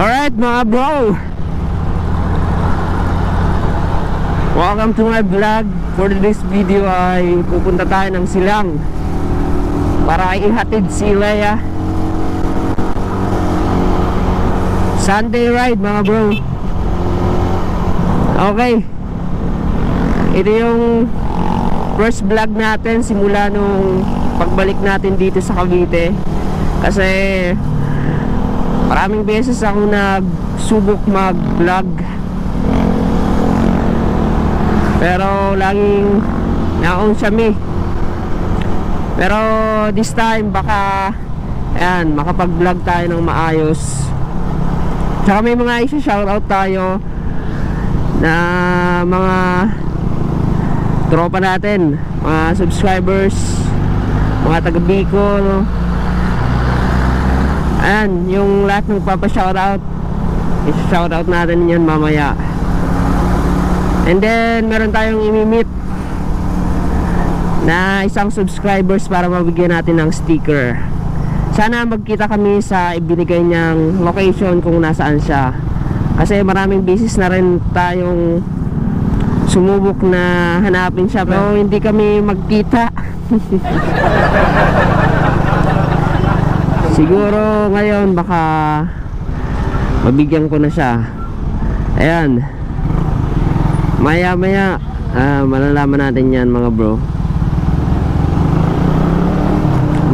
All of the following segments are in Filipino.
Alright mga bro, welcome to my vlog. For this video ay pupunta tayo ng Silang para ihatid si Leia. Sunday ride mga bro. Okay, ito yung first vlog natin simula nung pagbalik natin dito sa Cavite. Kasi maraming beses ako nagsubok mag-vlog, pero laging naon siya. Pero this time baka ayan, makapag-vlog tayo ng maayos. Tsaka may mga isa-shoutout tayo na mga tropa natin, mga subscribers, mga taga Bicol. Ayan, yung lahat ng papa-shoutout, i-shoutout natin yan mamaya. And then meron tayong imi-meet na isang subscribers para mabigyan natin ng sticker. Sana magkita kami sa ibinigay niyang location kung nasaan siya, kasi maraming beses na rin tayong sumubok na hanapin siya pero hindi kami magkita. Siguro ngayon baka mabigyan ko na siya. Ayan, maya maya malalaman natin yan mga bro.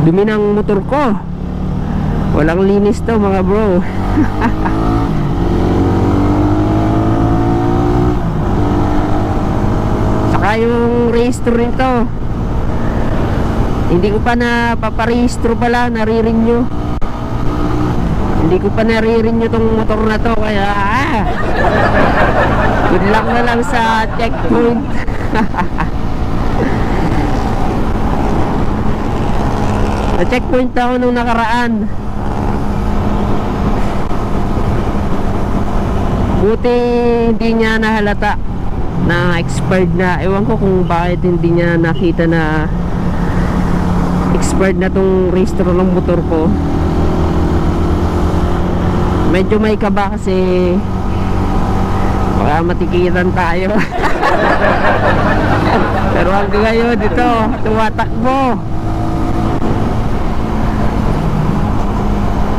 Dumi ng motor ko, walang linis to mga bro. Saka yung registro nito, hindi ko pa na paparehistro pala, nare-renew. Hindi ko pa nare-renew tong motor na to, kaya good luck na lang sa checkpoint. Sa checkpoint ako nung nakaraan. Buti hindi niya nahalata na expired na. Ewan ko kung bakit hindi niya nakita na expired na tong registro ng motor ko. Medyo may kaba kasi baka matikitan tayo. Pero hanggang ngayon dito tumatakbo.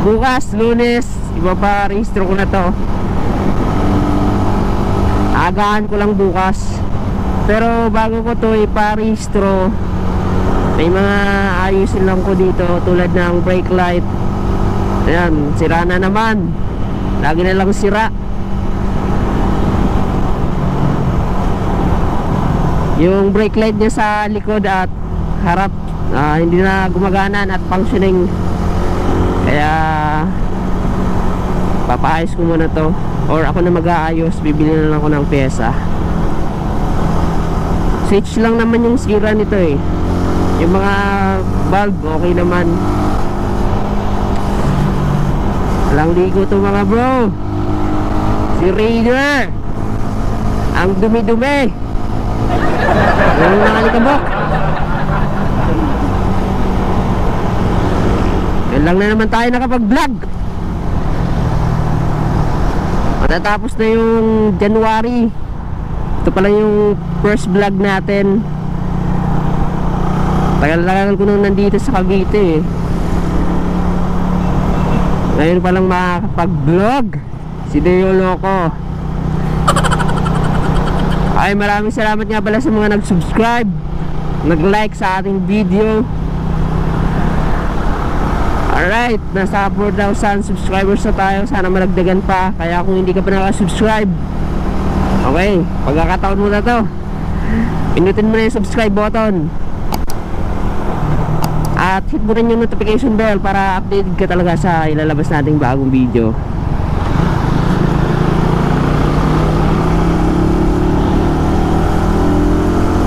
Bukas, Lunes, iba pa registro ko na to. Agahan ko lang bukas. Pero bago ko to iparehistro, may mga ayusin lang ko dito, tulad ng brake light. Ayan, sira na naman. Lagi na lang sira. Yung brake light niya sa likod at harap hindi na gumagana at functioning. Kaya papaayos ko muna to, or ako na mag-aayos, bibili na lang ako ng pyesa. Switch lang naman yung sira nito eh. Yung mga bulb okay naman. Walang ligo to mga bro. Si Raider, ang dumi-dumi. Yung nakalikabok. Yan lang na naman tayo nakapag-vlog. Matatapos na yung January. Ito pala yung first vlog natin. Tagal-tagal ko nung nandito sa Cavite eh. Ngayon palang makakapag-vlog si Deo Loco. Ay, maraming salamat nga pala sa mga nag-subscribe, nag-like sa ating video. Alright, nasa 4,000 subscribers na tayo. Sana malagdagan pa. Kaya kung hindi ka pa nakasubscribe, okay, pagkakataon mo na to, pinutin mo na yung subscribe button at hit mo rin yung notification bell para updated ka talaga sa ilalabas nating bagong video.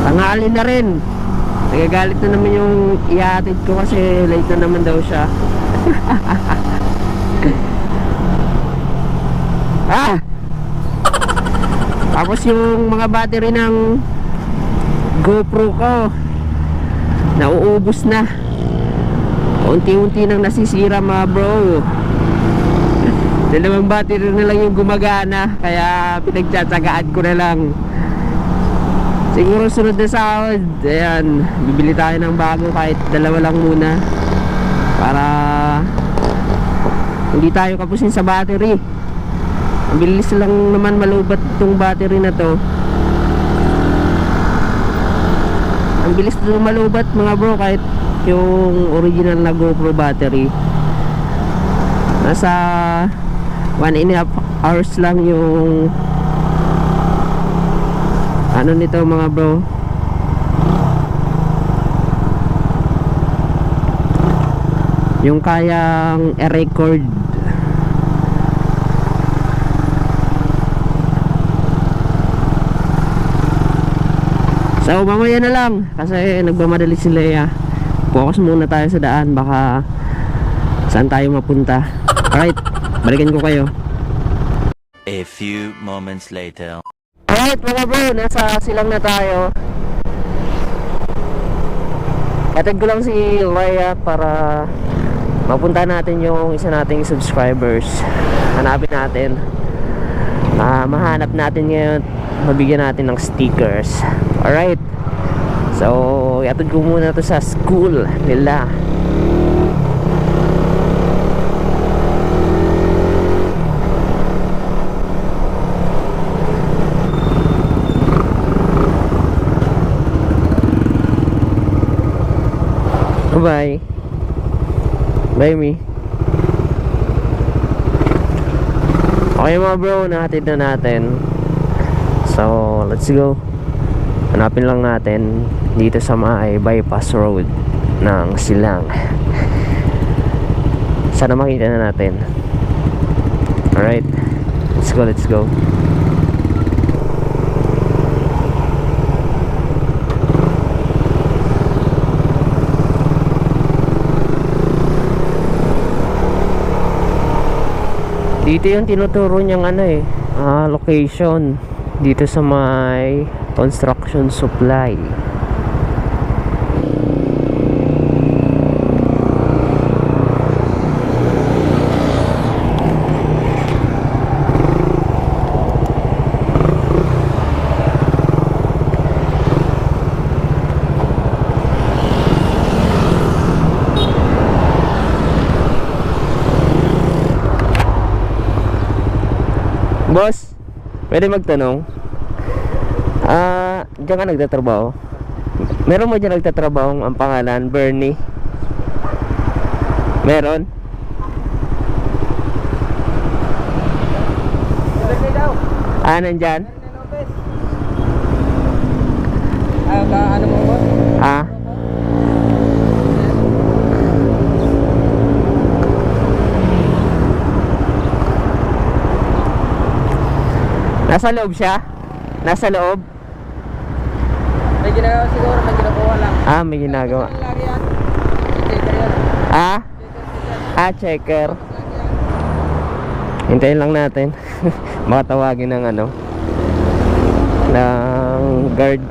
Tanghali na rin. Nagagalit na naman yung ihatid ko kasi late na naman daw siya. Tapos yung mga battery ng GoPro ko nauubos na. Unti-unti nang nasisira mga bro. Dalawang battery na lang yung gumagana, kaya pinagtsatsagaan ko na lang. Siguro sunod na sahod, ayan, bibili tayo ng bago kahit dalawa lang muna para hindi tayo kapusin sa battery. Ang bilis lang naman malubat itong battery na to. Ang bilis na malubat mga bro, kahit yung original na GoPro battery. Nasa 1.5 hours lang yung ano nito mga bro. Yung kayang i-record. So mamaya na lang kasi nagmamadali si Leia. Focus muna tayo sa daan, baka saan tayo mapunta. Alright, balikan ko kayo. A few moments later. Alright mga bro, nasa silang na tayo. Atid ko lang si Leia para mapunta natin yung isa nating subscribers. Hanapin natin, mahanap natin ngayon, mabigyan natin ng stickers. Alright, so atid ko muna to sa school nila. Bye. Bye me. Okay mga bro, nahatid na natin. So let's go. Hanapin lang natin dito sa may bypass road ng Silang. Sana makita na natin. Alright, let's go, let's go. Dito yung tinuturo niyang ano location dito sa may construction supply. Boss, pwede magtanong? Diyan ka nagtatrabaho? Meron mo dyan nagtatrabaho ang pangalan, Bernie? Meron? Nandyan? Ano mo ba? Nasa loob siya? Nasa loob? May ginagawa siguro, may ginagawa lang. May ginagawa. Lagi yan. Checker yan. Checker. Hintayin lang natin. Baka tawagin ng ng guard.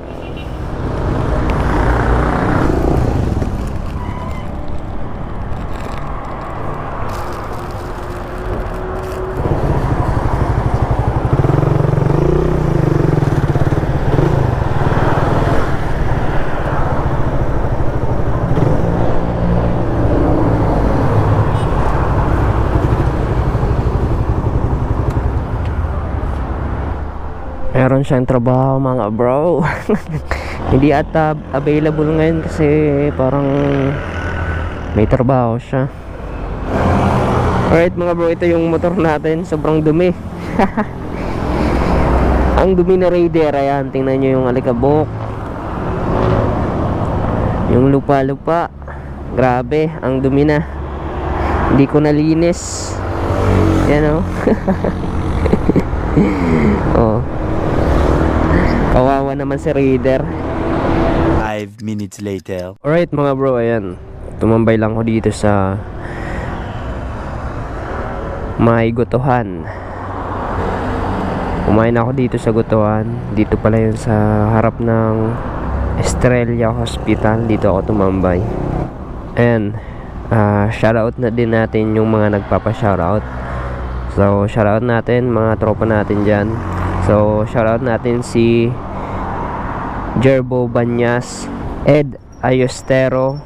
Meron siyang trabaho mga bro. Hindi ata available ngayon kasi parang may trabaho siya. Alright mga bro, ito yung motor natin. Sobrang dumi. Ang dumi na Raider. Ayan, tingnan nyo yung alikabok, yung lupa-lupa. Grabe, ang dumi na. Hindi ko nalinis. Yan o. Oh, kawawa naman si Raider. 5 minutes later. Alright mga bro, ayan, tumambay lang ko dito sa may Gotohan. Kumain ako dito sa Gotohan. Dito pala yun sa harap ng Estrella Hospital. Dito ako tumambay. And shoutout na din natin yung mga nagpapa-shoutout. So shoutout natin mga tropa natin dyan. So shoutout natin si Jerbo Banyas, Ed Ayostero,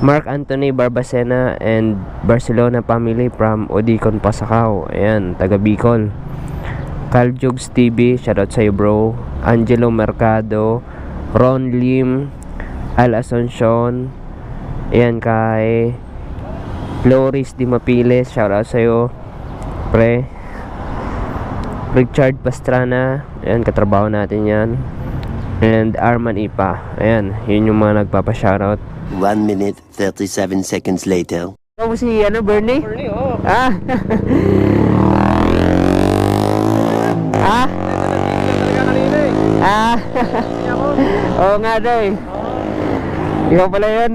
Mark Anthony Barbacena, and Barcelona family from Odicon, Pasacao. Ayan, taga Bicol. Carl Jugs TV, shoutout sa'yo bro. Angelo Mercado, Ron Lim, Al Asuncion. Ayan, kay Loris Di Mapiles, shoutout sa'yo pre. Richard Pastrana, ayan, katrabaho natin yan. And Arman Ipa, ayan, yun yung mga nagpapa-shoutout. 1 minute 37 seconds later. Ikaw si Bernie? Bernie, oo. Ah. Ah. Talaga kanina eh. Ah. Hindi ako. Oo nga daw eh. Ikaw pala yun.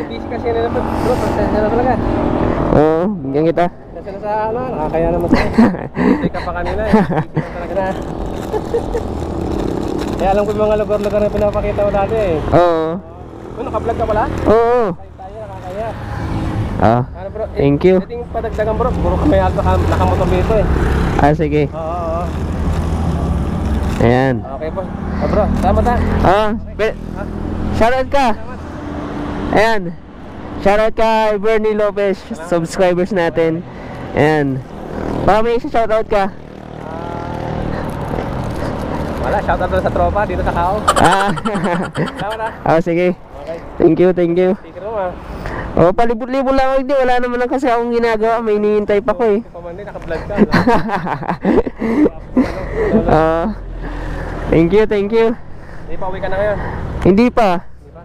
Busy kasi na naman. Bro, pasensya na talaga. Oo, bigyan kita. Pasensya na sa nakakaya naman sa'yo. Stay ka pa kanina eh. Busy na talaga na. Kaya alam ko yung mga lugar-lugar na pinapakita mo dati eh. Oo. Naka-vlog ka pala? Oo. Tayo, nakakaya. Ah. Ano bro? Thank you. Pwedeng padagdagan bro. Puro kami alto nakamotor dito eh. Ah, sige. Oo. Ayan. Okay po. Bro, salamat ha. Ah, shoutout ka. Ayan. Shoutout kay Bernie Lopez, subscribers natin. Ayan. Baka may isa shoutout ka. Wala, shoutout lang sa tropa dito sa Kao. Ah. Salamat ha. Ah, sige. Okay. Thank you, thank you. Sticker mo ha. Oh, palibot-libot lang ako, hindi. Wala naman lang kasi akong ginagawa. May hinihintay pa ko eh. Pamandi, naka-vlog ka. Ah. Thank you, thank you. Hindi pa uwi ka na ngayon. Hindi pa. Hindi pa?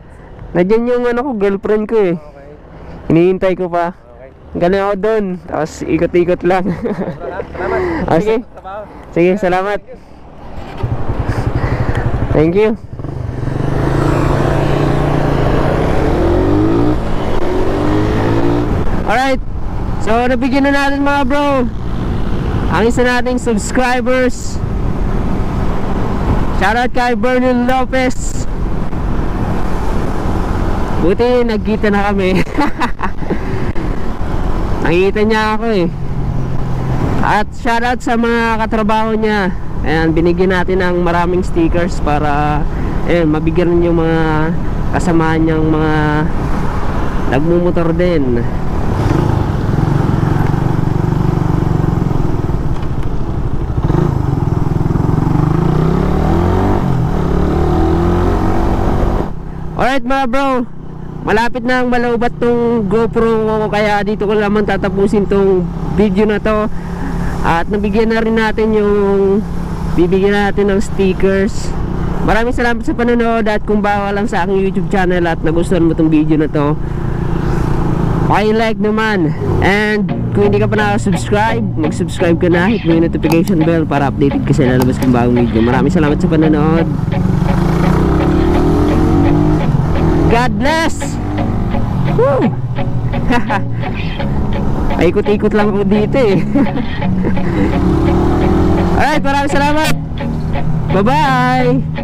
Nandiyan yung ano ko, girlfriend ko eh. Okay. Hinihintay ko pa. Okay. Galing ako doon. Tapos ikot-ikot lang. Bro ha, salamat. Ah, sige. Trabaho. Sige, salamat. Thank you. Alright. So, nabigyan na natin mga bro ang isa nating subscribers. Shoutout kay Bernie Lopez. Buti nagkita na kami. Nakikita niya ako eh. At shoutout sa mga katrabaho niya. Ayan, binigyan natin ng maraming stickers para mabigyan yung mga kasamahan niyang mga nagmumotor din. Alright mga bro, malapit na ang malaubat tong GoPro ko, kaya dito ko naman tatapusin tong video na to. At nabigyan na rin natin yung bibigyan natin ng stickers. Maraming salamat sa panonood, at kung bago lang sa aking YouTube channel at nagustuhan mo tong video na to, paki-like naman. And kung hindi ka pa nakasubscribe, mag-subscribe ka na, hit mo yung notification bell para updated ka sa lalabas kong bagong video. Maraming salamat sa panonood. God bless! Woo! Ikot-ikot lang ako dito eh. Alright, maraming salamat. Bye-bye!